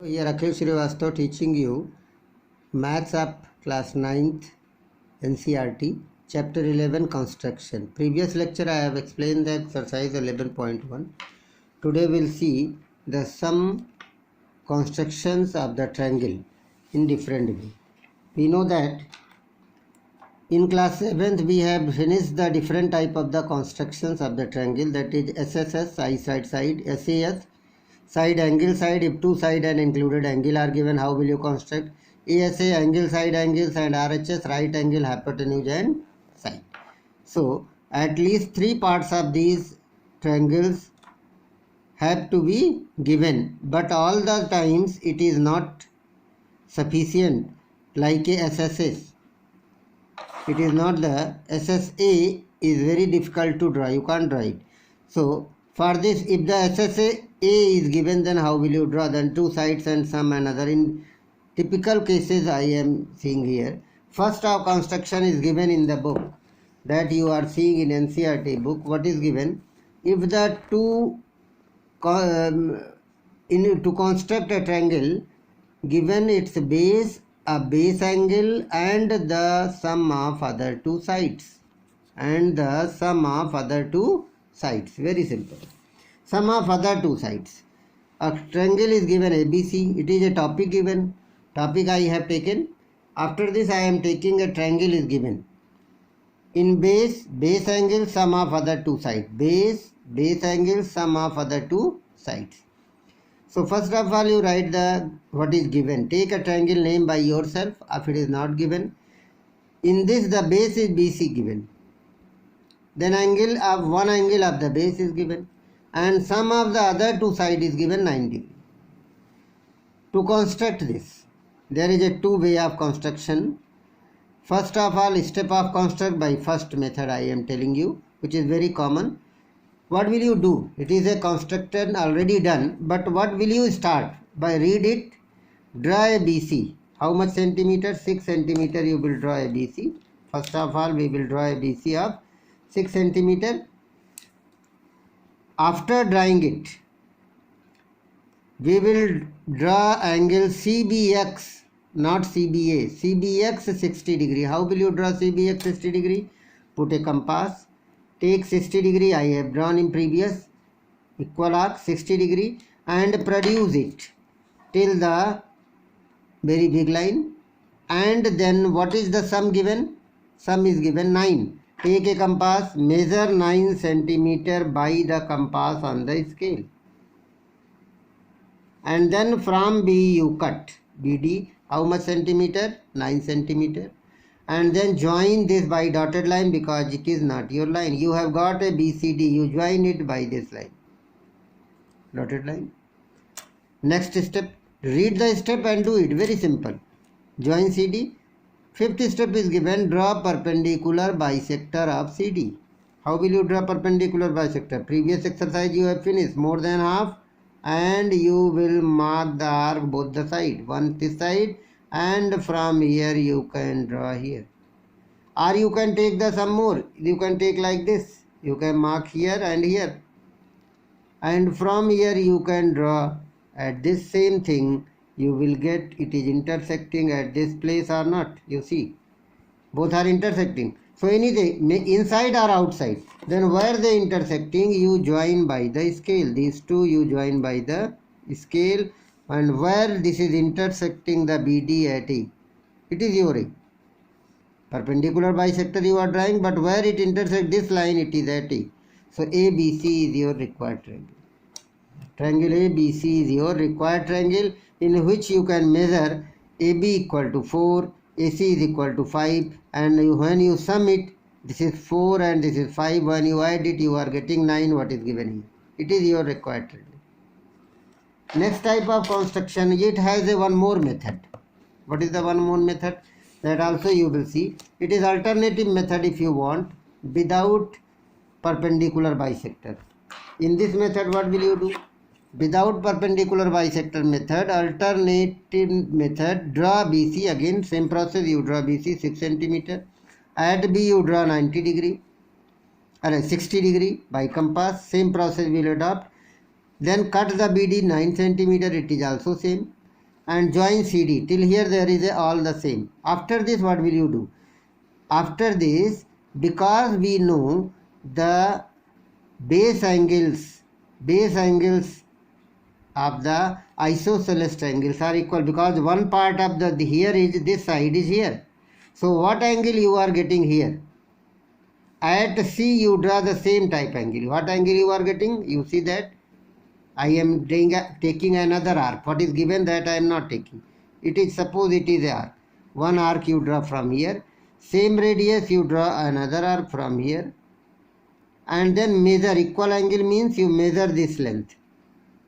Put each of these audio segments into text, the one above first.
Here Akhil Srivastava teaching you Maths Up Class 9th NCERT Chapter 11 Construction. Previous lecture I have explained the exercise 11.1. Today we'll see the sum constructions of the triangle in different way. We know that in class 7th we have finished the different type of the constructions of the triangle, that is SSS, side, SAS, side, angle, side. If two side and included angle are given, how will you construct? ASA, angle, side, angles, and RHS, right angle, hypotenuse and side. So at least three parts of these triangles have to be given, but all the times it is not sufficient like a SSS. It is not the SSA is very difficult to draw. You can't draw it. So for this, if the SSA is given, then how will you draw? Then two sides and some another. In typical cases I am seeing here, first our construction is given in the book that you are seeing in NCERT book. What is given? If the two to construct a triangle, given its base, a base angle, and the sum of other two sides, very simple. Sum of other two sides. A triangle is given ABC. It is a topic given. Topic I have taken. After this I am taking a triangle is given. In base angle, sum of other two sides. Base angle, sum of other two sides. So first of all you write the what is given. Take a triangle name by yourself if it is not given. In this the base is BC given. Then one angle of the base is given. And sum of the other two sides is given 90. To construct this, there is a two way of construction. First of all, step of construct by first method I am telling you, which is very common. What will you do? It is a construction already done, but what will you start? By read it, draw a BC. How much centimeter? 6 centimeter you will draw a BC. First of all, we will draw a BC of 6 centimeter. After drawing it, we will draw angle CBX, not CBA. CBX 60 degree. How will you draw CBX 60 degree? Put a compass. Take 60 degree. I have drawn in previous equal arc 60 degree and produce it till the very big line. And then what is the sum given? Sum is given 9. Take a compass, measure 9 centimeter by the compass on the scale. And then from B you cut BD. How much centimeter? 9 centimeter. And then join this by dotted line because it is not your line. You have got a BCD. You join it by this line. Dotted line. Next step. Read the step and do it. Very simple. Join CD. Fifth step is given. Draw perpendicular bisector of CD. How will you draw perpendicular bisector? Previous exercise you have finished. More than half. And you will mark the arc both the side. One this side. And from here you can draw here. Or you can take the some more. You can take like this. You can mark here and here. And from here you can draw at this same thing. You will get it is intersecting at this place or not. You see. Both are intersecting. So anything inside or outside. Then where they intersecting you join by the scale. These two you join by the scale. And where this is intersecting the BD at E, it is your E. Perpendicular bisector you are drawing, but where it intersects this line, it is at E. So ABC is your required triangle. Triangle ABC is your required triangle in which you can measure AB equal to 4, AC is equal to 5, and when you sum it, this is 4 and this is 5. When you add it, you are getting 9. What is given here? It is your required triangle. Next type of construction, it has a one more method. What is the one more method? That also you will see. It is alternative method if you want, without perpendicular bisector. In this method, what will you do? Without perpendicular bisector method, alternative method, draw BC. Again, same process, you draw BC 6 centimeter. At B, you draw 90 degree. 60 degree by compass. Same process will adopt. Then cut the BD 9 centimeter, it is also same. and join CD. Till here there is all the same. After this, what will you do? After this, because we know the base angles of the isosceles triangles are equal, because one part of the here is this side is here. So what angle you are getting here? At C you draw the same type angle. What angle you are getting? You see that I am taking another arc. What is given, that I am not taking. It is, suppose it is a arc. One arc you draw from here. Same radius you draw another arc from here. And then measure. Equal angle means you measure this length.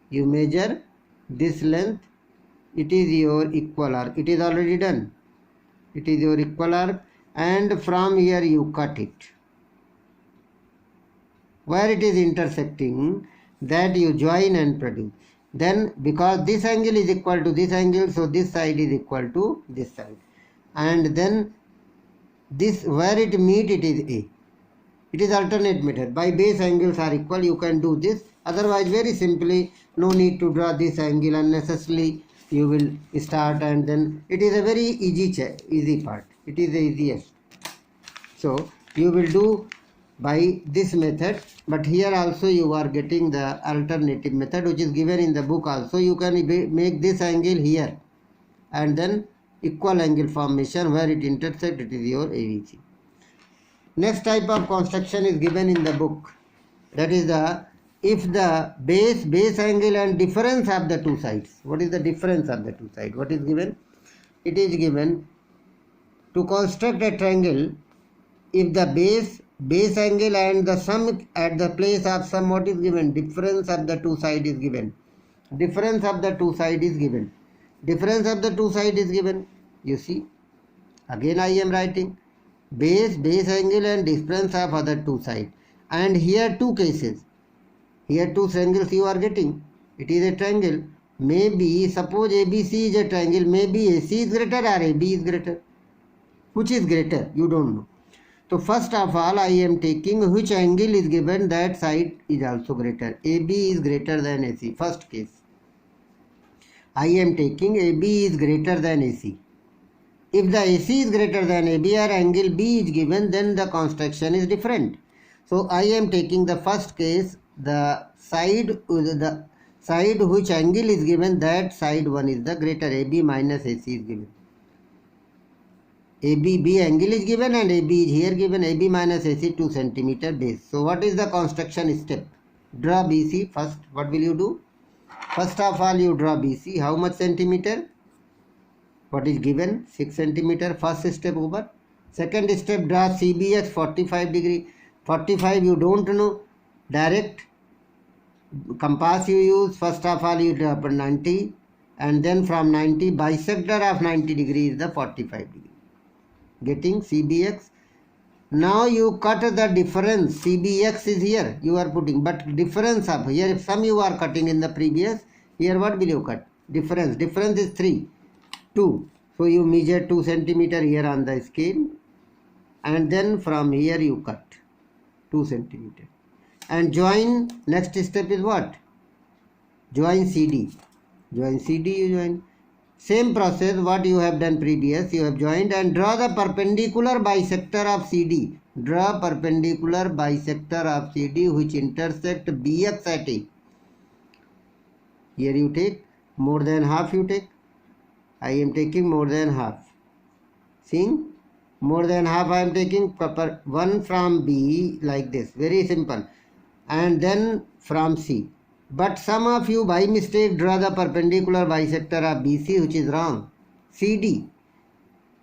You measure this length. It is your equal arc. It is already done. It is your equal arc. And from here you cut it. Where it is intersecting, that you join and produce. Then because this angle is equal to this angle, so this side is equal to this side. And then this, where it meet, it is A. It is alternate method. By base angles are equal, you can do this. Otherwise, very simply, no need to draw this angle unnecessarily. You will start, and then it is a very easy part. It is the easiest. So you will do by this method, but here also you are getting the alternative method which is given in the book also. You can make this angle here and then equal angle formation where it intersects, it is your ABC. Next type of construction is given in the book, that is the, if the base angle and difference of the two sides. What is the difference of the two sides? What is given? It is given to construct a triangle if the base angle and the sum at the place of sum, what is given? Difference of the two side is given. Difference of the two side is given. Difference of the two side is given. You see, again I am writing base angle and difference of other two side. And here two cases. Here two triangles you are getting. It is a triangle. Maybe suppose ABC is a triangle. Maybe AC is greater or AB is greater. Which is greater? You don't know. So first of all, I am taking which angle is given, that side is also greater. AB is greater than AC. First case. I am taking AB is greater than AC. If the AC is greater than AB or angle B is given, then the construction is different. So I am taking the first case, the side which angle is given, that side one is the greater. AB minus AC is given. AB angle is given and AB is here given. AB minus AC 2 centimeter base. So what is the construction step? Draw BC first. What will you do? First of all, you draw BC. How much centimeter? What is given? 6 centimeter. First step over. Second step, draw CBX 45 degree. 45 you don't know. Direct compass you use. First of all, you draw 90. And then from 90, bisector of 90 degree is the 45 degree. Getting CBX. Now you cut the difference. CBX is here you are putting, but difference of here, if some you are cutting in the previous, here what will you cut? Difference is 2. So you measure 2 centimeter here on the scale, and then from here you cut 2 centimeter and join. Next step is what? Join CD. You join. Same process what you have done previous, you have joined, and draw the perpendicular bisector of CD. Draw perpendicular bisector of CD which intersect BX at A. Here you take more than half you take. I am taking more than half. Seeing? More than half I am taking one from B like this. Very simple. And then from C. But some of you by mistake draw the perpendicular bisector of BC, which is wrong. CD.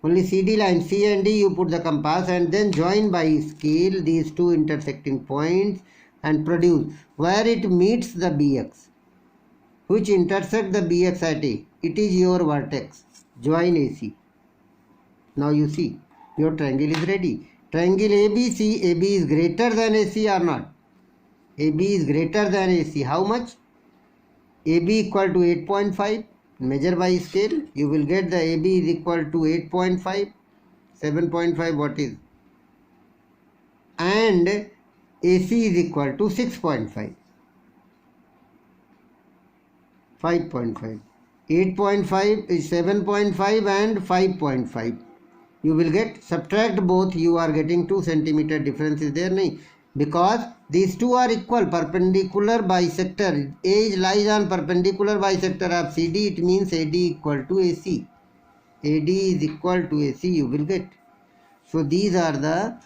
Only CD line, C and D you put the compass and then join by scale these two intersecting points and produce where it meets the BX, which intersect the BX at A. It is your vertex. Join AC. Now you see, your triangle is ready. Triangle ABC, AB is greater than AC or not? AB is greater than AC. How much? AB equal to 8.5. Measure by scale. You will get the AB is equal to 8.5. 7.5 what is? And AC is equal to 6.5. 5.5. 8.5 is 7.5 and 5.5. You will get, subtract both, you are getting 2 centimeter difference is there, nahi? Because these two are equal, perpendicular bisector. Edge lies on perpendicular bisector of CD. It means AD equal to AC. AD is equal to AC, you will get. So these are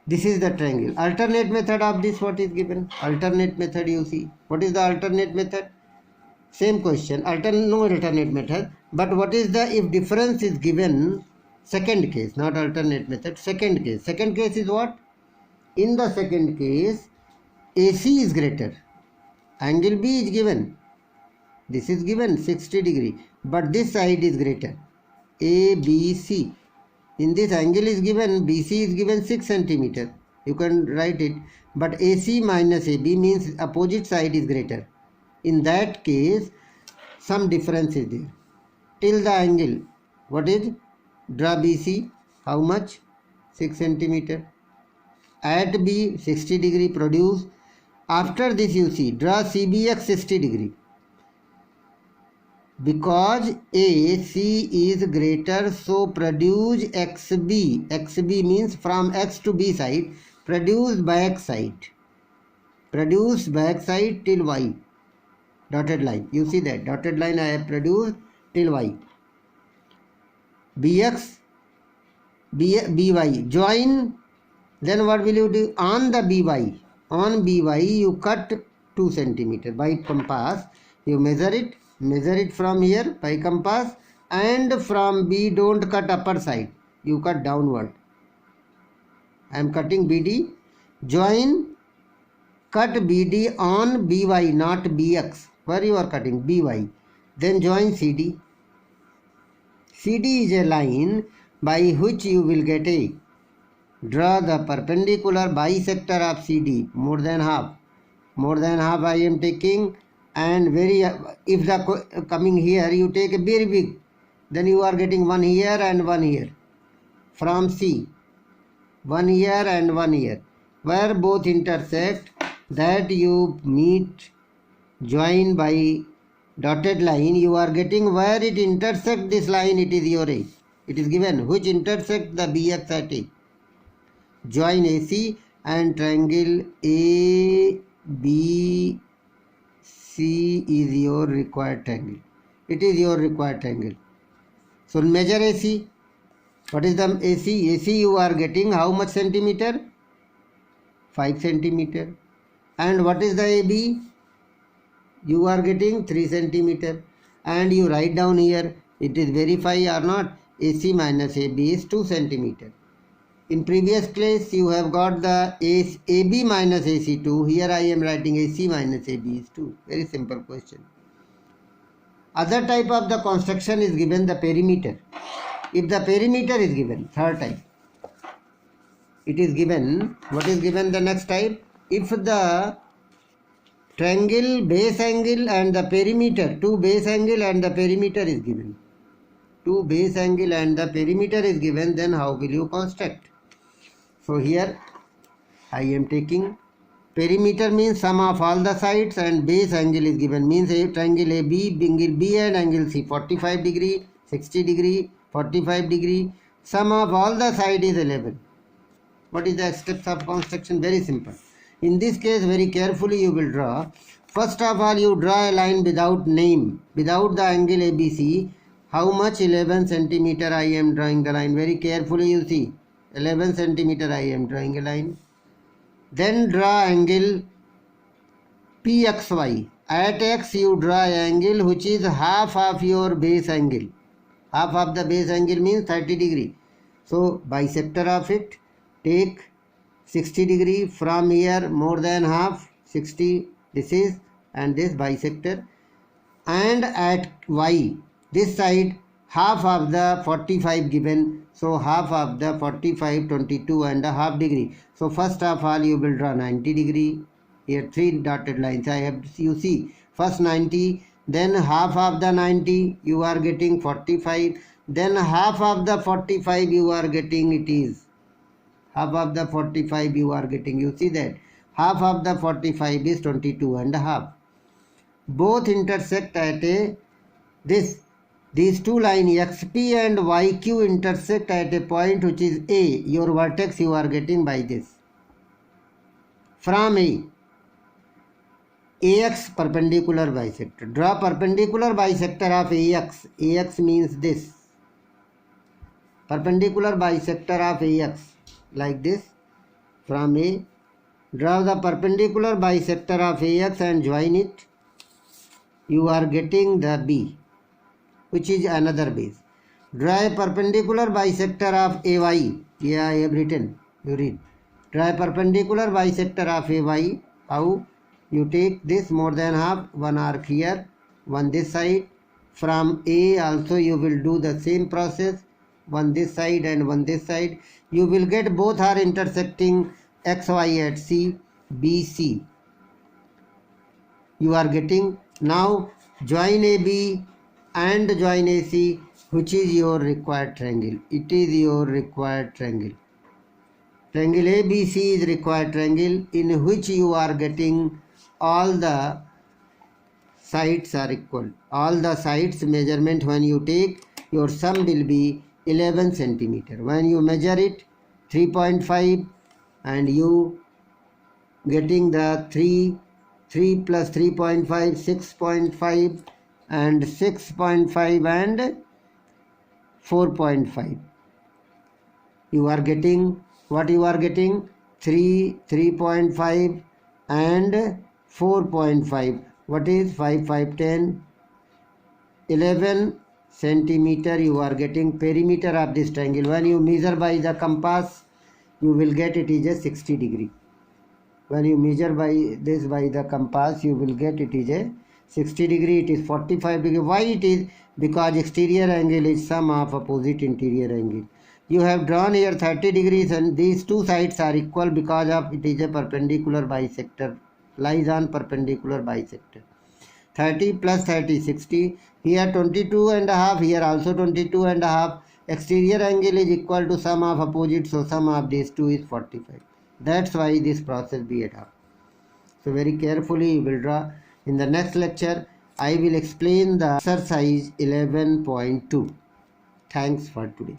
this is the triangle. Alternate method of this, what is given? Alternate method, you see. What is the alternate method? Same question. No alternate method. But what is the, if difference is given, second case, not alternate method, second case. Second case is what? In the second case, AC is greater. Angle B is given. This is given 60 degree. But this side is greater. ABC. In this angle is given, BC is given 6 centimeter. You can write it. But AC minus AB means opposite side is greater. In that case, some difference is there. Till the angle, what is? Draw BC. How much? 6 centimeter. At B, 60 degree produce. After this you see, draw CBX 60 degree. Because AC is greater, so produce XB. XB means from X to B side. Produce back side. Produce back side till Y. Dotted line. You see that dotted line I have produced till Y. BX, BY. Join. Then what will you do? On the BY. On BY you cut 2 centimeter by compass. You measure it. Measure it from here by compass, and from B don't cut upper side, you cut downward. I am cutting BD. Join, cut BD on BY, not BX. Where you are cutting? BY. Then join CD. CD is a line by which you will get a, draw the perpendicular bisector of CD, more than half. More than half I am taking. And if the coming here you take a very big, then you are getting one here and one here. From C, one here and one here. Where both intersect, that you meet, join by dotted line, you are getting where it intersect this line, it is your A. It is given, which intersect the BX at A. Join AC and triangle AB. C is your required triangle. It is your required triangle. So measure AC. What is the AC? AC you are getting how much centimeter? 5 centimeter. And what is the AB? You are getting 3 centimeter. And you write down here, it is verify or not, AC minus AB is 2 centimeter. In previous class you have got the AB minus AC 2. Here I am writing AC minus AB is 2. Very simple question. Other type of the construction is given the perimeter. If the perimeter is given, third type, it is given, what is given the next type? If the triangle, base angle and the perimeter, 2 base angle and the perimeter is given. 2 base angle and the perimeter is given, then how will you construct? So here I am taking perimeter means sum of all the sides, and base angle is given, means a triangle AB, angle B and angle C, 45 degree, 60 degree, 45 degree. Sum of all the side is 11. What is the steps of construction? Very simple. In this case very carefully you will draw. First of all you draw a line without name, without the angle ABC. How much? 11 centimeter I am drawing the line. Very carefully you see. 11 centimeter I am drawing a line. Then draw angle PXY. At X you draw angle which is half of your base angle. Half of the base angle means 30 degree. So bisector of it, take 60 degree from here, more than half, 60, this is, and this bisector. And at Y, this side, half of the 45 given, so half of the 45, 22 and a half degree. So first of all you will draw 90 degree. Here 3 dotted lines I have, you see, first 90, then half of the 90 you are getting 45, then half of the 45 you are getting, it is half of the 45 you are getting, you see that half of the 45 is 22 and a half. Both intersect at a these two lines XP and YQ intersect at a point which is A. Your vertex you are getting by this. From A, AX perpendicular bisector. Draw perpendicular bisector of AX. AX means this. Perpendicular bisector of AX like this. From A, draw the perpendicular bisector of AX and join it. You are getting the B, which is another base. Draw a perpendicular bisector of AY. Yeah, I have written. You read. Draw a perpendicular bisector of AY. How? You take this more than half, one arc here, one this side. From A also you will do the same process, one this side and one this side. You will get both are intersecting XY at C, BC. You are getting. Now join AB and join AC, which is your required triangle. It is your required triangle. Triangle ABC is required triangle in which you are getting all the sides are equal. All the sides measurement when you take, your sum will be 11 centimeter. When you measure it 3.5 and you getting the 3 plus 3.5, 6.5 and 6.5 and 4.5. You are getting what you are getting 3.5 and 4.5. What is 5, 5, 10, 11 centimeter you are getting perimeter of this triangle. When you measure by the compass, you will get it is a 60 degree. When you measure by this by the compass, you will get it is a 60 degree. It is 45 degree. Why it is? Because exterior angle is sum of opposite interior angle. You have drawn here 30 degrees and these two sides are equal because of it is a perpendicular bisector. Lies on perpendicular bisector. 30 plus 30, 60. Here 22 and a half. Here also 22 and a half. Exterior angle is equal to sum of opposites. So sum of these two is 45. That's why this process be adopted. So very carefully you will draw. In the next lecture, I will explain the exercise 11.2. Thanks for today.